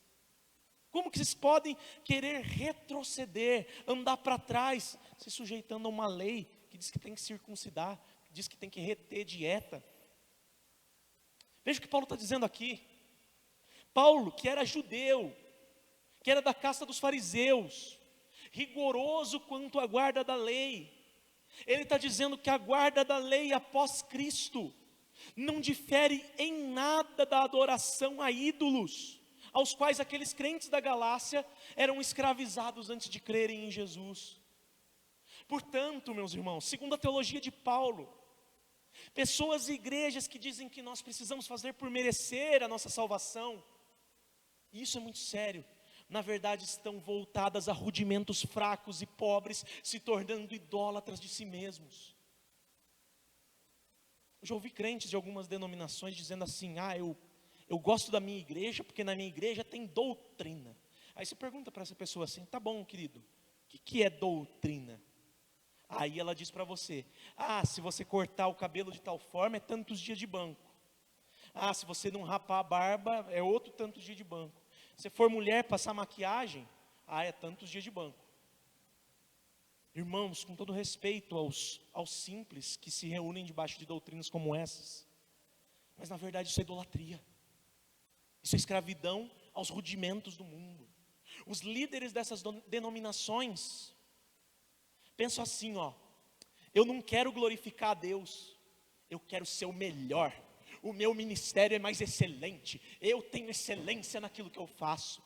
Como que vocês podem querer retroceder, andar para trás, se sujeitando a uma lei que diz que tem que circuncidar, que diz que tem que reter dieta? Veja o que Paulo está dizendo aqui. Paulo, que era judeu, que era da casta dos fariseus, rigoroso quanto à guarda da lei, ele está dizendo que a guarda da lei após Cristo não difere em nada da adoração a ídolos, aos quais aqueles crentes da Galácia eram escravizados antes de crerem em Jesus. Portanto, meus irmãos, segundo a teologia de Paulo, pessoas e igrejas que dizem que nós precisamos fazer por merecer a nossa salvação, e isso é muito sério, na verdade estão voltadas a rudimentos fracos e pobres, se tornando idólatras de si mesmos. Eu já ouvi crentes de algumas denominações dizendo assim: eu gosto da minha igreja porque na minha igreja tem doutrina. Aí você pergunta para essa pessoa assim: tá bom, querido, o que é doutrina? Aí ela diz para você: se você cortar o cabelo de tal forma é tantos dias de banco. Se você não rapar a barba é outro tantos dias de banco. Se for mulher, passar maquiagem, é tantos dias de banco. Irmãos, com todo respeito aos simples que se reúnem debaixo de doutrinas como essas, mas na verdade isso é idolatria. Isso é escravidão aos rudimentos do mundo. Os líderes dessas denominações pensam assim, ó: eu não quero glorificar a Deus, eu quero ser o melhor. O meu ministério é mais excelente, eu tenho excelência naquilo que eu faço.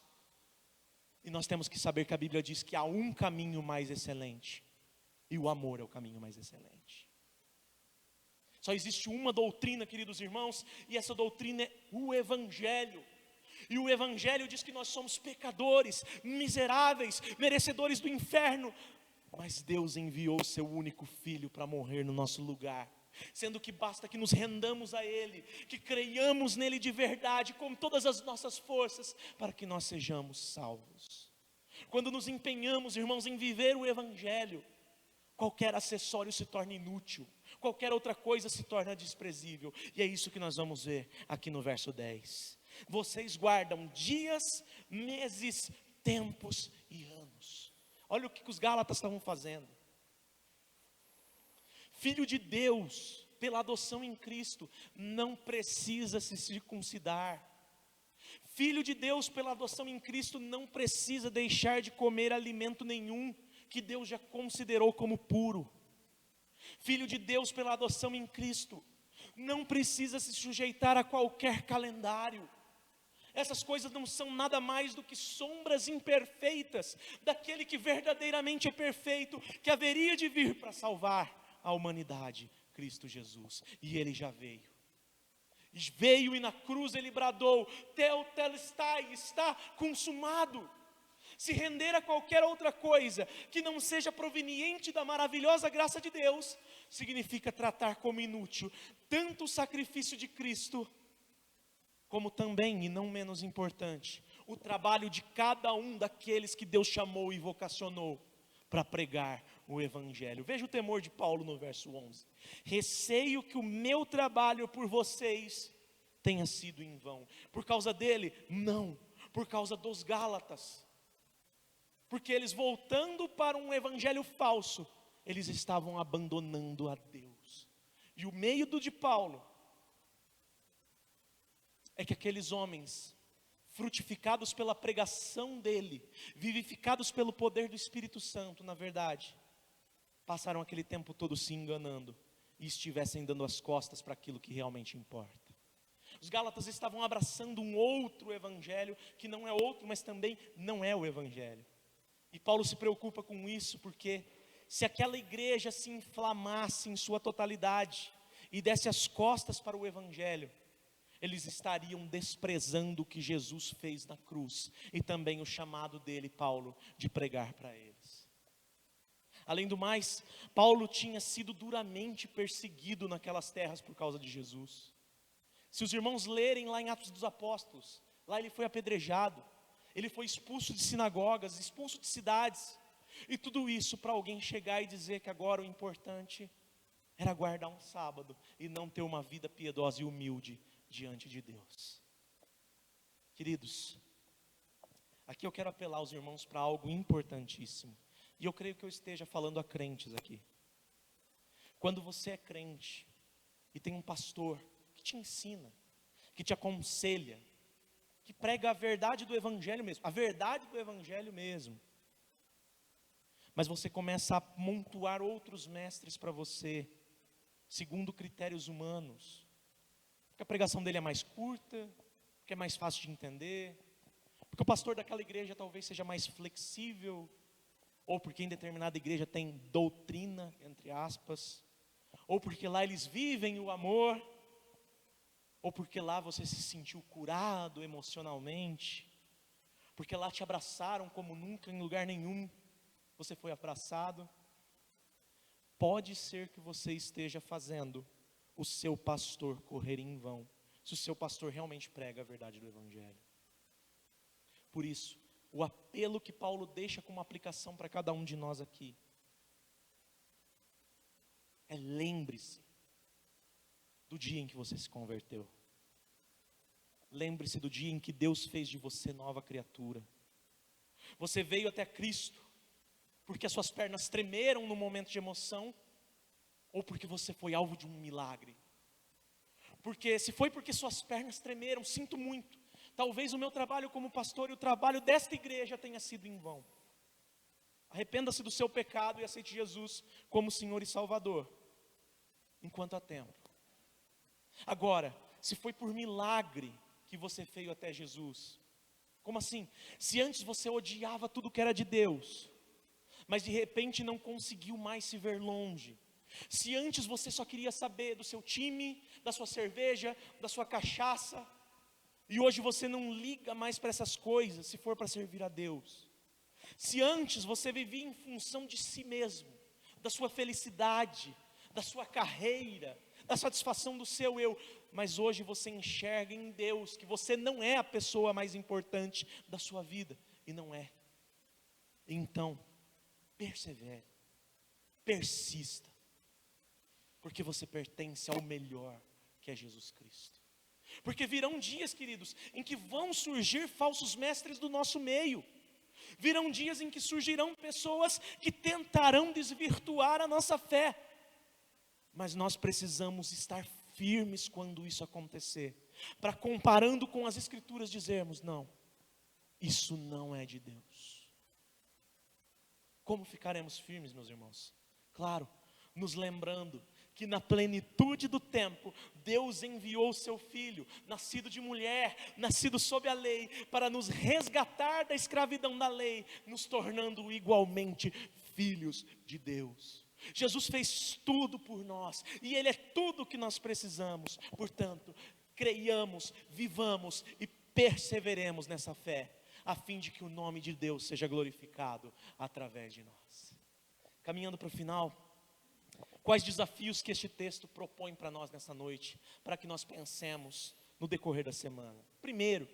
E nós temos que saber que a Bíblia diz que há um caminho mais excelente, e o amor é o caminho mais excelente. Só existe uma doutrina, queridos irmãos, e essa doutrina é o Evangelho. E o Evangelho diz que nós somos pecadores, miseráveis, merecedores do inferno, mas Deus enviou o seu único Filho para morrer no nosso lugar, sendo que basta que nos rendamos a Ele, que creiamos nele de verdade, com todas as nossas forças, para que nós sejamos salvos. Quando nos empenhamos, irmãos, em viver o Evangelho, qualquer acessório se torna inútil, qualquer outra coisa se torna desprezível. E é isso que nós vamos ver aqui no verso 10. Vocês guardam dias, meses, tempos e anos. Olha o que os Gálatas estavam fazendo. Filho de Deus, pela adoção em Cristo, não precisa se circuncidar. Filho de Deus, pela adoção em Cristo, não precisa deixar de comer alimento nenhum que Deus já considerou como puro. Filho de Deus, pela adoção em Cristo, não precisa se sujeitar a qualquer calendário. Essas coisas não são nada mais do que sombras imperfeitas daquele que verdadeiramente é perfeito, que haveria de vir para salvar a humanidade, Cristo Jesus. E Ele já veio. Veio e na cruz Ele bradou: Tetelestai, está consumado. Se render a qualquer outra coisa que não seja proveniente da maravilhosa graça de Deus, significa tratar como inútil tanto o sacrifício de Cristo, como também, e não menos importante, o trabalho de cada um daqueles que Deus chamou e vocacionou para pregar o Evangelho. Veja o temor de Paulo no verso 11: receio que o meu trabalho por vocês tenha sido em vão. Por causa dele? Não, por causa dos Gálatas. Porque eles, voltando para um evangelho falso, eles estavam abandonando a Deus. E o medo de Paulo é que aqueles homens, frutificados pela pregação dele, vivificados pelo poder do Espírito Santo, na verdade, passaram aquele tempo todo se enganando e estivessem dando as costas para aquilo que realmente importa. Os Gálatas estavam abraçando um outro evangelho, que não é outro, mas também não é o evangelho. E Paulo se preocupa com isso, porque se aquela igreja se inflamasse em sua totalidade e desse as costas para o evangelho, eles estariam desprezando o que Jesus fez na cruz e também o chamado dele, Paulo, de pregar para eles. Além do mais, Paulo tinha sido duramente perseguido naquelas terras por causa de Jesus. Se os irmãos lerem lá em Atos dos Apóstolos, lá ele foi apedrejado, ele foi expulso de sinagogas, expulso de cidades, e tudo isso para alguém chegar e dizer que agora o importante era guardar um sábado e não ter uma vida piedosa e humilde diante de Deus. Queridos, aqui eu quero apelar aos irmãos para algo importantíssimo, e eu creio que eu esteja falando a crentes aqui. Quando você é crente e tem um pastor que te ensina, que te aconselha, que prega a verdade do evangelho mesmo, a verdade do evangelho mesmo, mas você começa a amontoar outros mestres para você, segundo critérios humanos, porque a pregação dele é mais curta, porque é mais fácil de entender, porque o pastor daquela igreja talvez seja mais flexível, ou porque em determinada igreja tem doutrina, entre aspas, ou porque lá eles vivem o amor, ou porque lá você se sentiu curado emocionalmente, porque lá te abraçaram como nunca em lugar nenhum você foi abraçado. Pode ser que você esteja fazendo o seu pastor correr em vão, se o seu pastor realmente prega a verdade do evangelho. Por isso, o apelo que Paulo deixa como aplicação para cada um de nós aqui é: lembre-se do dia em que você se converteu. Lembre-se do dia em que Deus fez de você nova criatura. Você veio até Cristo porque as suas pernas tremeram no momento de emoção, ou porque você foi alvo de um milagre? Porque se foi porque suas pernas tremeram, sinto muito, Talvez o meu trabalho como pastor e o trabalho desta igreja tenha sido em vão. Arrependa-se do seu pecado e aceite Jesus como Senhor e Salvador, enquanto há tempo. Agora, se foi por milagre que você veio até Jesus, como assim? Se antes você odiava tudo que era de Deus, mas de repente não conseguiu mais se ver longe. Se antes você só queria saber do seu time, da sua cerveja, da sua cachaça, e hoje você não liga mais para essas coisas, se for para servir a Deus. Se antes você vivia em função de si mesmo, da sua felicidade, da sua carreira, da satisfação do seu eu, mas hoje você enxerga em Deus que você não é a pessoa mais importante da sua vida, e não é. Então, persevere, persista, porque você pertence ao melhor, que é Jesus Cristo. Porque virão dias, queridos, em que vão surgir falsos mestres do nosso meio. Virão dias em que surgirão pessoas que tentarão desvirtuar a nossa fé. Mas nós precisamos estar firmes quando isso acontecer, para, comparando com as Escrituras, dizermos: não, isso não é de Deus. Como ficaremos firmes, meus irmãos? Claro, nos lembrando que na plenitude do tempo, Deus enviou o seu Filho, nascido de mulher, nascido sob a lei, para nos resgatar da escravidão da lei, nos tornando igualmente filhos de Deus. Jesus fez tudo por nós, e Ele é tudo o que nós precisamos. Portanto, creiamos, vivamos e perseveremos nessa fé, a fim de que o nome de Deus seja glorificado através de nós. Caminhando para o final, quais desafios que este texto propõe para nós nessa noite, para que nós pensemos no decorrer da semana? Primeiro,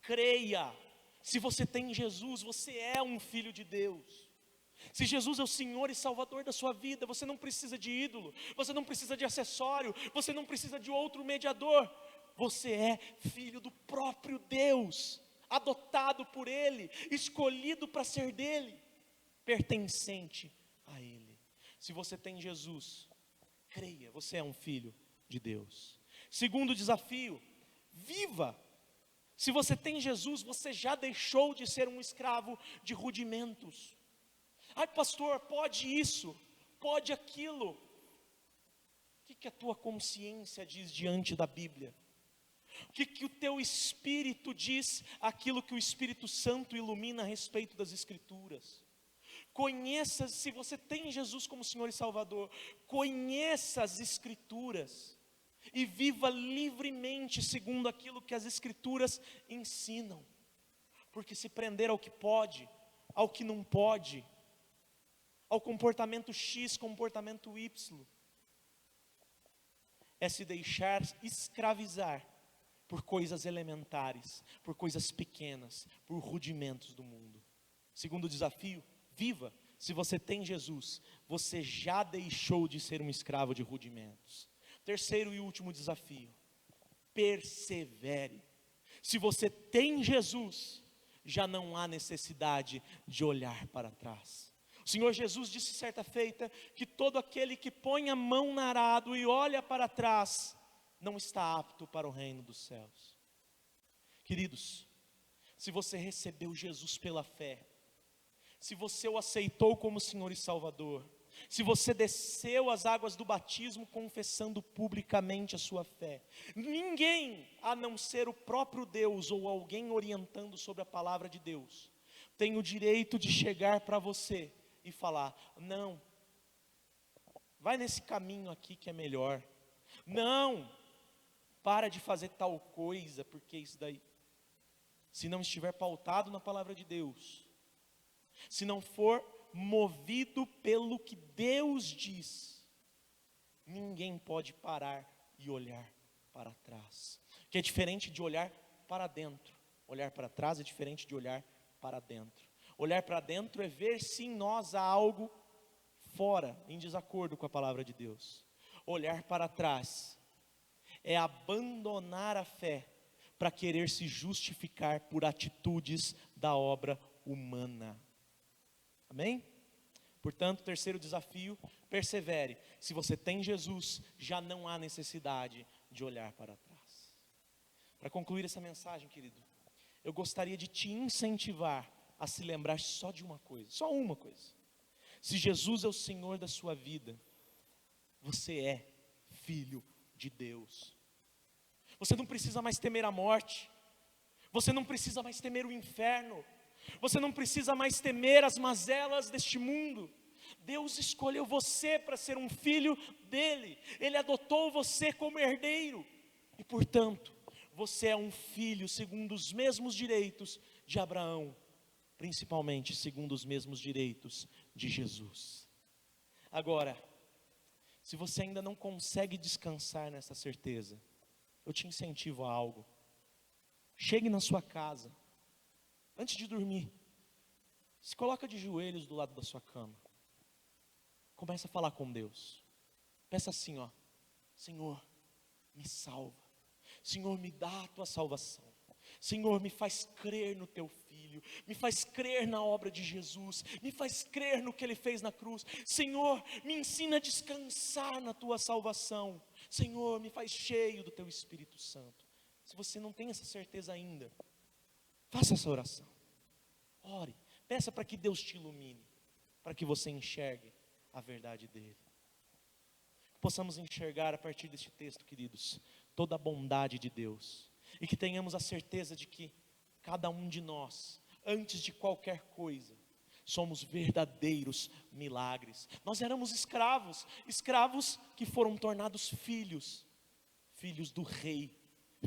creia. Se você tem Jesus, você é um filho de Deus. Se Jesus é o Senhor e Salvador da sua vida, você não precisa de ídolo, você não precisa de acessório, você não precisa de outro mediador. Você é filho do próprio Deus, adotado por Ele, escolhido para ser dEle, pertencente a Ele. Se você tem Jesus, creia, você é um filho de Deus. Segundo desafio, viva. Se você tem Jesus, você já deixou de ser um escravo de rudimentos. Ai, pastor, pode isso, pode aquilo. O que a tua consciência diz diante da Bíblia? O que o teu espírito diz, aquilo que o Espírito Santo ilumina a respeito das Escrituras? Conheça, se você tem Jesus como Senhor e Salvador, conheça as Escrituras e viva livremente segundo aquilo que as Escrituras ensinam. Porque se prender ao que pode, ao que não pode, ao comportamento X, comportamento Y, é se deixar escravizar por coisas elementares, por coisas pequenas, por rudimentos do mundo. Segundo desafio, viva. Se você tem Jesus, você já deixou de ser um escravo de rudimentos. Terceiro e último desafio, persevere. Se você tem Jesus, já não há necessidade de olhar para trás. O Senhor Jesus disse certa feita que todo aquele que põe a mão no arado e olha para trás, não está apto para o reino dos céus. Queridos, se você recebeu Jesus pela fé, se você o aceitou como Senhor e Salvador, se você desceu as águas do batismo confessando publicamente a sua fé, ninguém, a não ser o próprio Deus ou alguém orientando sobre a palavra de Deus, tem o direito de chegar para você e falar: não, vai nesse caminho aqui que é melhor. Não, para de fazer tal coisa, porque isso daí, se não estiver pautado na palavra de Deus, se não for movido pelo que Deus diz, ninguém pode parar e olhar para trás. Que é diferente de olhar para dentro. Olhar para trás é diferente de olhar para dentro. Olhar para dentro é ver se em nós há algo fora, em desacordo com a palavra de Deus. Olhar para trás é abandonar a fé para querer se justificar por atitudes da obra humana. Amém? Portanto, terceiro desafio, persevere. Se você tem Jesus, já não há necessidade de olhar para trás. Para concluir essa mensagem, querido, eu gostaria de te incentivar a se lembrar só de uma coisa, só uma coisa. Se Jesus é o Senhor da sua vida, você é filho de Deus. Você não precisa mais temer a morte, você não precisa mais temer o inferno, você não precisa mais temer as mazelas deste mundo. Deus escolheu você para ser um filho dele, Ele adotou você como herdeiro, e portanto, você é um filho segundo os mesmos direitos de Abraão, principalmente segundo os mesmos direitos de Jesus. Agora, se você ainda não consegue descansar nessa certeza, eu te incentivo a algo. Chegue na sua casa, antes de dormir, se coloca de joelhos do lado da sua cama. Começa a falar com Deus. Peça assim, ó: Senhor, me salva. Senhor, me dá a tua salvação. Senhor, me faz crer no teu Filho, me faz crer na obra de Jesus, me faz crer no que Ele fez na cruz. Senhor, me ensina a descansar na tua salvação. Senhor, me faz cheio do teu Espírito Santo. Se você não tem essa certeza ainda, faça essa oração. Ore, peça para que Deus te ilumine, para que você enxergue a verdade dEle. Possamos enxergar a partir deste texto, queridos, toda a bondade de Deus, e que tenhamos a certeza de que cada um de nós, antes de qualquer coisa, somos verdadeiros milagres. Nós éramos escravos, escravos que foram tornados filhos, filhos do Rei,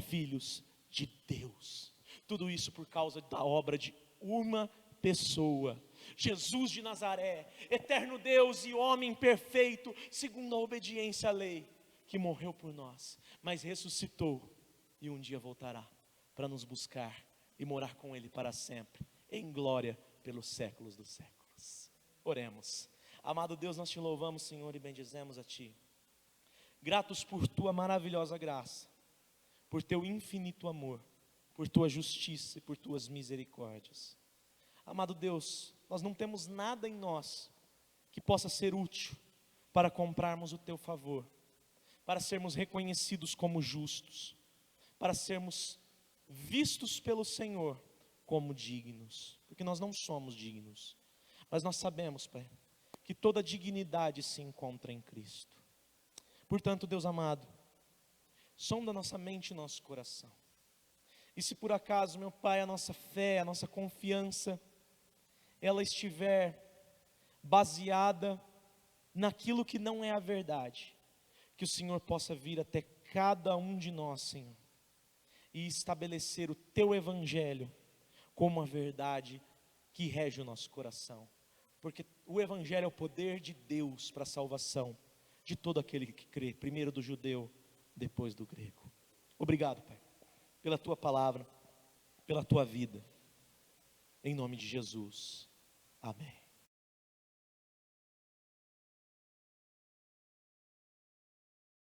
filhos de Deus. Tudo isso por causa da obra de uma pessoa, Jesus de Nazaré, eterno Deus e homem perfeito, segundo a obediência à lei, que morreu por nós, mas ressuscitou e um dia voltará para nos buscar e morar com Ele para sempre, em glória pelos séculos dos séculos. Oremos. Amado Deus, nós te louvamos, Senhor, e bendizemos a Ti, gratos por Tua maravilhosa graça, por Teu infinito amor, por Tua justiça e por Tuas misericórdias. Amado Deus, nós não temos nada em nós que possa ser útil para comprarmos o Teu favor, para sermos reconhecidos como justos, para sermos vistos pelo Senhor como dignos, porque nós não somos dignos, mas nós sabemos, Pai, que toda dignidade se encontra em Cristo. Portanto, Deus amado, sonda nossa mente e nosso coração, e se por acaso, meu Pai, a nossa fé, a nossa confiança, ela estiver baseada naquilo que não é a verdade, que o Senhor possa vir até cada um de nós, Senhor, e estabelecer o Teu Evangelho como a verdade que rege o nosso coração, porque o Evangelho é o poder de Deus para a salvação de todo aquele que crê, primeiro do judeu, depois do grego. Obrigado, Pai, pela Tua palavra, pela Tua vida, em nome de Jesus, amém.